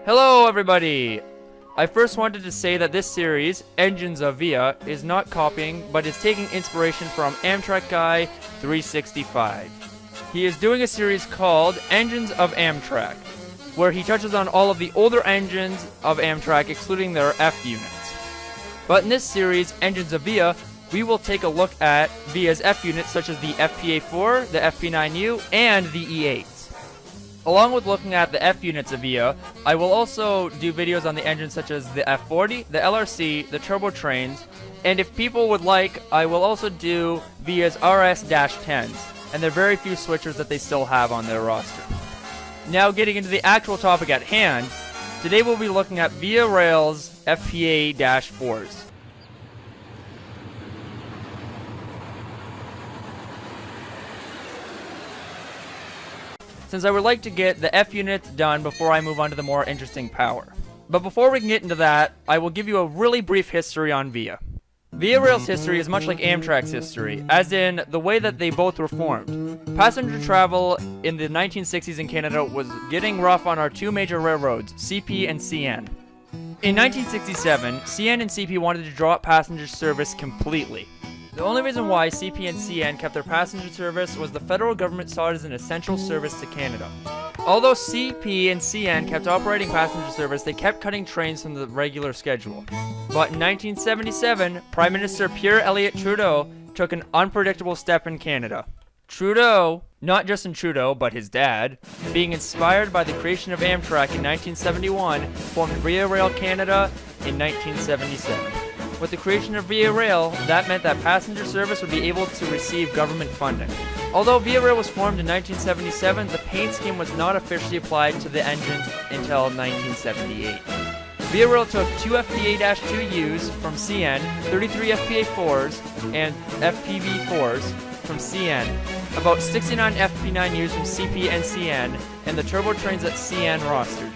Hello everybody! I first wanted to say that this series, Engines of VIA, is not copying, but is taking inspiration from Amtrak Guy 365. He is doing a series called Engines of Amtrak, where he touches on all of the older engines of Amtrak, excluding their F units. But in this series, Engines of VIA, we will take a look at VIA's F units such as the FPA-4, the FP9U, and the E8. Along with looking at the F units of VIA, I will also do videos on the engines such as the F40, the LRC, the turbo trains, and if people would like, I will also do VIA's RS-10s, and there are very few switchers that they still have on their roster. Now getting into the actual topic at hand, today we'll be looking at VIA Rail's FPA-4s. Since I would like to get the F units done before I move on to the more interesting power. But before we can get into that, I will give you a really brief history on VIA. VIA Rail's history is much like Amtrak's history, as in the way that they both were formed. Passenger travel in the 1960s in Canada was getting rough on our two major railroads, CP and CN. In 1967, CN and CP wanted to drop passenger service completely. The only reason why CP and CN kept their passenger service was the federal government saw it as an essential service to Canada. Although CP and CN kept operating passenger service, they kept cutting trains from the regular schedule. But in 1977, Prime Minister Pierre Elliott Trudeau took an unpredictable step in Canada. Trudeau, not Justin Trudeau, but his dad, being inspired by the creation of Amtrak in 1971, formed VIA Rail Canada in 1977. With the creation of VIA Rail, that meant that passenger service would be able to receive government funding. Although VIA Rail was formed in 1977, the paint scheme was not officially applied to the engines until 1978. VIA Rail took 2 FPA-2Us from CN, 33 FPA-4s, and FPV-4s from CN, about 69 FP9Us from CP and CN, and the turbo trains that CN rostered.